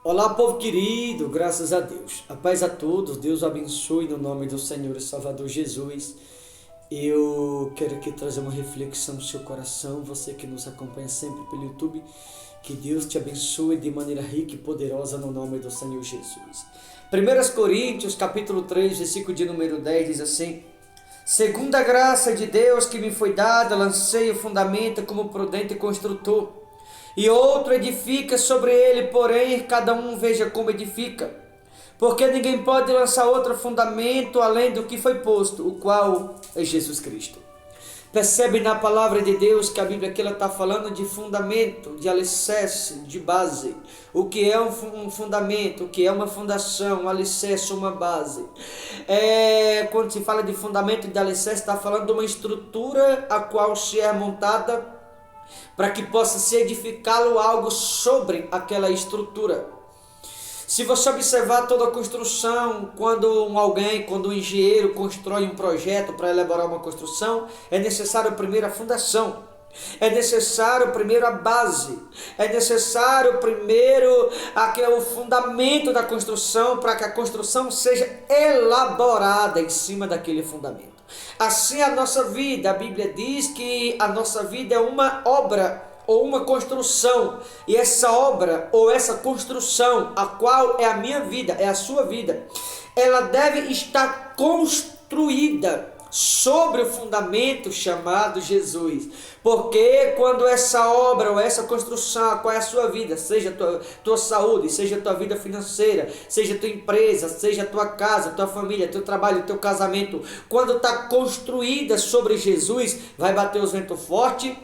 Olá, povo querido, graças a Deus. A paz a todos, Deus abençoe no nome do Senhor e Salvador Jesus. Eu quero aqui trazer uma reflexão no seu coração, você que nos acompanha sempre pelo YouTube. Que Deus te abençoe de maneira rica e poderosa no nome do Senhor Jesus. 1 Coríntios, capítulo 3, versículo de número 10, diz assim: segundo a graça de Deus que me foi dada, lancei o fundamento como prudente construtor, e outro edifica sobre ele, porém cada um veja como edifica. Porque ninguém pode lançar outro fundamento além do que foi posto, o qual é Jesus Cristo. Percebe na palavra de Deus que a Bíblia aqui está falando de fundamento, de alicerce, de base. O que é um fundamento, o que é uma fundação, um alicerce, uma base. Quando se fala de fundamento e de alicerce, está falando de uma estrutura a qual se é montada para que possa se edificá-lo algo sobre aquela estrutura. Se você observar toda a construção, quando um engenheiro constrói um projeto para elaborar uma construção, é necessário primeiro a fundação, é necessário primeiro a base, é necessário primeiro o fundamento da construção para que a construção seja elaborada em cima daquele fundamento. Assim a nossa vida, a Bíblia diz que a nossa vida é uma obra ou uma construção, e essa obra ou essa construção, a qual é a minha vida, é a sua vida, ela deve estar construída sobre o fundamento chamado Jesus. Porque quando essa obra ou essa construção, qual é a sua vida, seja tua saúde, seja tua vida financeira, seja tua empresa, seja tua casa, tua família, teu trabalho, teu casamento, quando está construída sobre Jesus, vai bater os ventos fortes,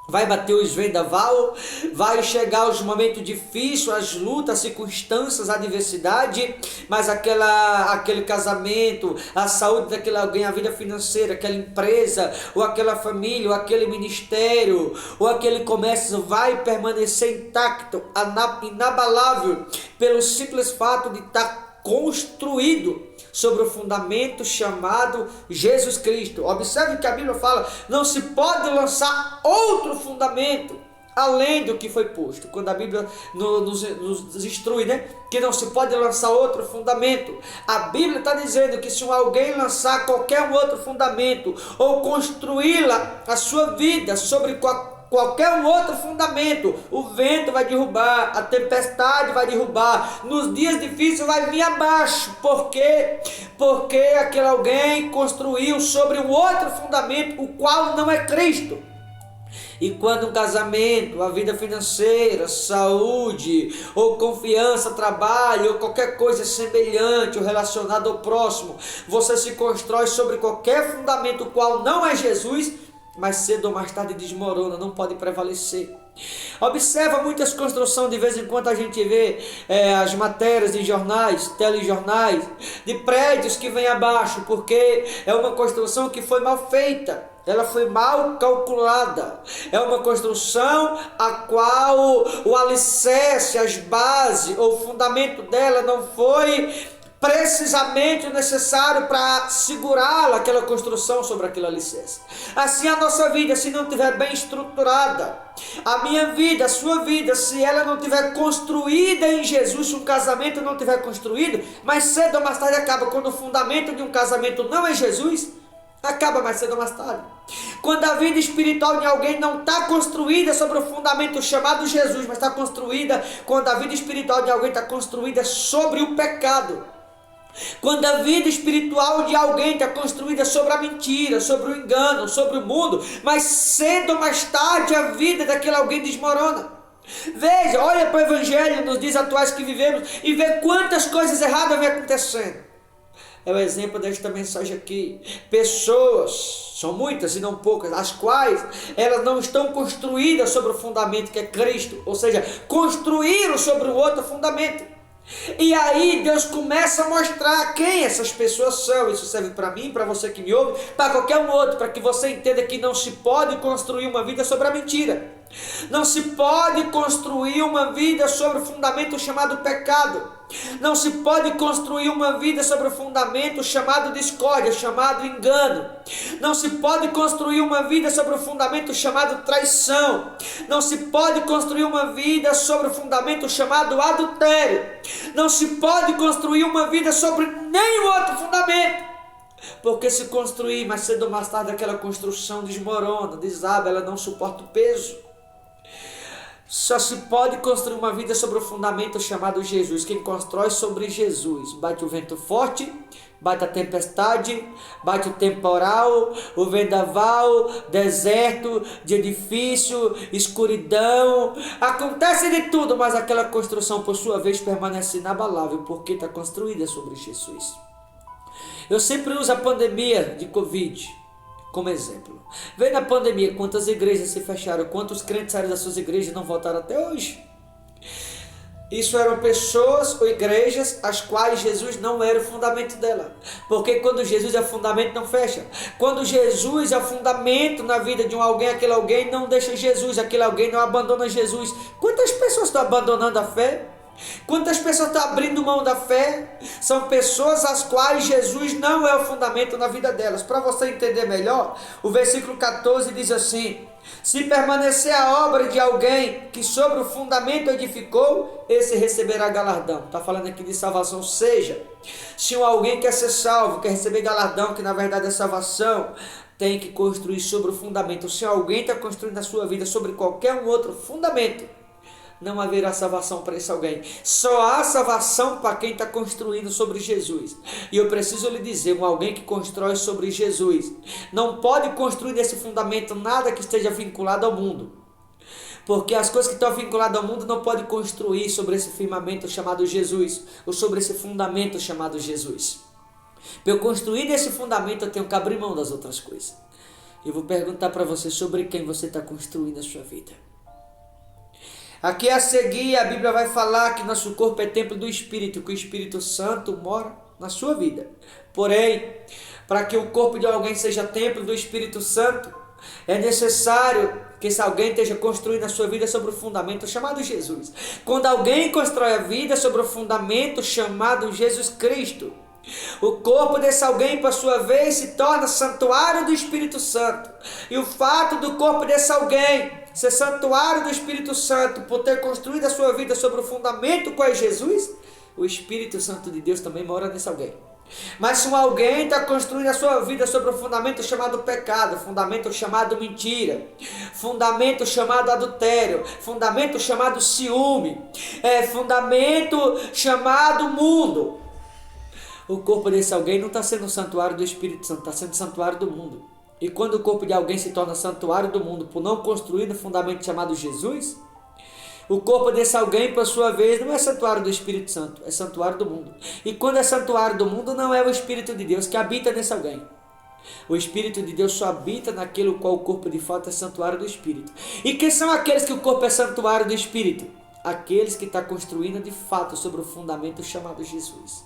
vai bater os vendaval, vai chegar os momentos difíceis, as lutas, as circunstâncias, a adversidade, mas aquele casamento, a saúde daquele alguém, a vida financeira, aquela empresa, ou aquela família, ou aquele ministério, ou aquele comércio vai permanecer intacto, inabalável, pelo simples fato de estar construído sobre o fundamento chamado Jesus Cristo. Observe que a Bíblia fala, não se pode lançar outro fundamento além do que foi posto. Quando a Bíblia nos instrui, que não se pode lançar outro fundamento, a Bíblia está dizendo que se alguém lançar qualquer outro fundamento, ou construí-la, a sua vida, sobre qualquer outro fundamento, o vento vai derrubar, a tempestade vai derrubar, nos dias difíceis vai vir abaixo. Por quê? Porque aquele alguém construiu sobre um outro fundamento, o qual não é Cristo. E quando um casamento, a vida financeira, saúde, ou confiança, trabalho, ou qualquer coisa semelhante ou relacionada ao próximo, você se constrói sobre qualquer fundamento, o qual não é Jesus, mais cedo ou mais tarde desmorona, não pode prevalecer. Observa muitas construções, de vez em quando a gente vê as matérias de jornais, telejornais, de prédios que vêm abaixo, porque é uma construção que foi mal feita, ela foi mal calculada, é uma construção a qual o alicerce, as bases, ou o fundamento dela não foi precisamente o necessário para segurá-la, aquela construção sobre aquele alicerce. Assim a nossa vida, se não estiver bem estruturada, a minha vida, a sua vida, se ela não estiver construída em Jesus, se um casamento não estiver construído, mais cedo ou mais tarde acaba. Quando o fundamento de um casamento não é Jesus, acaba mais cedo ou mais tarde. Quando a vida espiritual de alguém não está construída sobre o fundamento chamado Jesus, mas está construída, quando a vida espiritual de alguém está construída sobre o pecado, quando a vida espiritual de alguém está construída sobre a mentira, sobre o engano, sobre o mundo, mas cedo ou mais tarde a vida daquele alguém desmorona. Veja, olha para o Evangelho nos dias atuais que vivemos e vê quantas coisas erradas vem acontecendo. É o exemplo desta mensagem aqui. Pessoas, são muitas e não poucas, as quais elas não estão construídas sobre o fundamento que é Cristo, ou seja, construíram sobre o outro fundamento. E aí Deus começa a mostrar quem essas pessoas são. Isso serve para mim, para você que me ouve, para qualquer um outro, para que você entenda que não se pode construir uma vida sobre a mentira. Não se pode construir uma vida sobre o fundamento chamado pecado. Não se pode construir uma vida sobre o fundamento chamado discórdia, chamado engano. Não se pode construir uma vida sobre o fundamento chamado traição. Não se pode construir uma vida sobre o fundamento chamado adultério. Não se pode construir uma vida sobre nenhum outro fundamento. Porque se construir, mais cedo ou mais tarde, aquela construção desmorona, desaba, ela não suporta o peso. Só se pode construir uma vida sobre o fundamento chamado Jesus. Quem constrói sobre Jesus, bate o vento forte, bate a tempestade, bate o temporal, o vendaval, deserto, dia difícil, escuridão, acontece de tudo, mas aquela construção por sua vez permanece inabalável, porque está construída sobre Jesus. Eu sempre uso a pandemia de Covid como exemplo. Vê na pandemia quantas igrejas se fecharam, quantos crentes saíram das suas igrejas e não voltaram até hoje. Isso eram pessoas ou igrejas as quais Jesus não era o fundamento dela. Porque quando Jesus é o fundamento, não fecha. Quando Jesus é o fundamento na vida de alguém, aquele alguém não deixa Jesus, aquele alguém não abandona Jesus. Quantas pessoas estão abandonando a fé? Quantas pessoas estão abrindo mão da fé? São pessoas as quais Jesus não é o fundamento na vida delas. Para você entender melhor, o versículo 14 diz assim: se permanecer a obra de alguém que sobre o fundamento edificou, esse receberá galardão. Está falando aqui de salvação. Seja, se alguém quer ser salvo, quer receber galardão, que na verdade é salvação, tem que construir sobre o fundamento. Se alguém está construindo a sua vida sobre qualquer um outro fundamento, não haverá salvação para esse alguém. Só há salvação para quem está construindo sobre Jesus. E eu preciso lhe dizer, alguém que constrói sobre Jesus não pode construir nesse fundamento nada que esteja vinculado ao mundo. Porque as coisas que estão vinculadas ao mundo não pode construir sobre esse firmamento chamado Jesus, ou sobre esse fundamento chamado Jesus. Para eu construir nesse fundamento, eu tenho que abrir mão das outras coisas. Eu vou perguntar para você sobre quem você está construindo a sua vida. Aqui a seguir a Bíblia vai falar que nosso corpo é templo do Espírito, que o Espírito Santo mora na sua vida. Porém, para que o corpo de alguém seja templo do Espírito Santo, é necessário que esse alguém esteja construindo a sua vida sobre o fundamento chamado Jesus. Quando alguém constrói a vida sobre o fundamento chamado Jesus Cristo, o corpo desse alguém, por sua vez, se torna santuário do Espírito Santo. E o fato do corpo desse alguém ser santuário do Espírito Santo, por ter construído a sua vida sobre o fundamento qual é Jesus, o Espírito Santo de Deus também mora nesse alguém. Mas se um alguém está construindo a sua vida sobre o fundamento chamado pecado, fundamento chamado mentira, fundamento chamado adultério, fundamento chamado ciúme, fundamento chamado mundo, o corpo desse alguém não está sendo santuário do Espírito Santo, está sendo santuário do mundo. E quando o corpo de alguém se torna santuário do mundo por não construir no fundamento chamado Jesus, o corpo desse alguém, por sua vez, não é santuário do Espírito Santo, é santuário do mundo. E quando é santuário do mundo, não é o Espírito de Deus que habita nesse alguém. O Espírito de Deus só habita naquele qual o corpo de fato é santuário do Espírito. E quem são aqueles que o corpo é santuário do Espírito? Aqueles que estão construindo de fato sobre o fundamento chamado Jesus.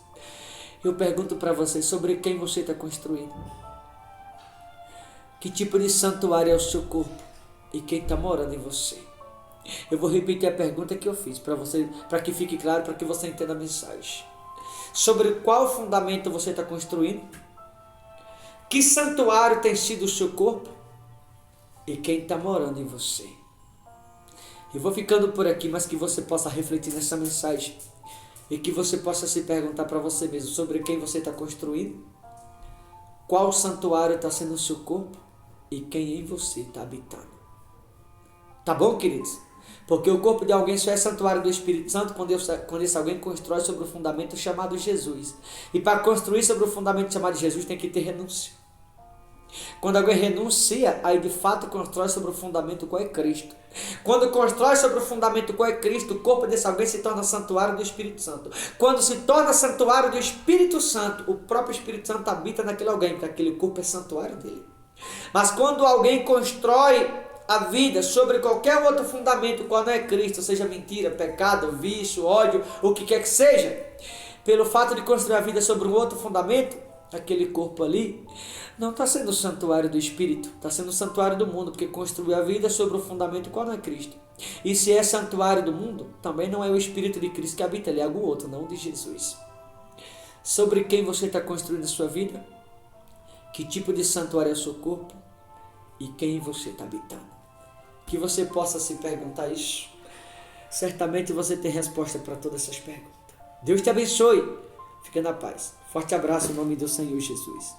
Eu pergunto para vocês, sobre quem você está construindo? Que tipo de santuário é o seu corpo? E quem está morando em você? Eu vou repetir a pergunta que eu fiz para você, para que fique claro, para que você entenda a mensagem. Sobre qual fundamento você está construindo? Que santuário tem sido o seu corpo? E quem está morando em você? Eu vou ficando por aqui, mas que você possa refletir nessa mensagem. E que você possa se perguntar para você mesmo sobre quem você está construindo, qual santuário está sendo o seu corpo e quem em você está habitando. Tá bom, queridos? Porque o corpo de alguém só é santuário do Espírito Santo quando esse alguém constrói sobre o fundamento chamado Jesus. E para construir sobre o fundamento chamado Jesus tem que ter renúncia. Quando alguém renuncia, aí de fato constrói sobre o fundamento qual é Cristo. Quando constrói sobre o fundamento qual é Cristo, o corpo desse alguém se torna santuário do Espírito Santo. Quando se torna santuário do Espírito Santo, o próprio Espírito Santo habita naquele alguém, porque aquele corpo é santuário dele. Mas quando alguém constrói a vida sobre qualquer outro fundamento qual não é Cristo, seja mentira, pecado, vício, ódio, o que quer que seja, pelo fato de construir a vida sobre um outro fundamento, aquele corpo ali não está sendo o santuário do Espírito, está sendo o santuário do mundo, porque construiu a vida sobre o fundamento qual não é Cristo. E se é santuário do mundo, também não é o Espírito de Cristo que habita ali, é algo outro, não de Jesus. Sobre quem você está construindo a sua vida? Que tipo de santuário é o seu corpo? E quem você está habitando? Que você possa se perguntar isso. Certamente você tem resposta para todas essas perguntas. Deus te abençoe. Fica na paz. Forte abraço em nome do Senhor Jesus.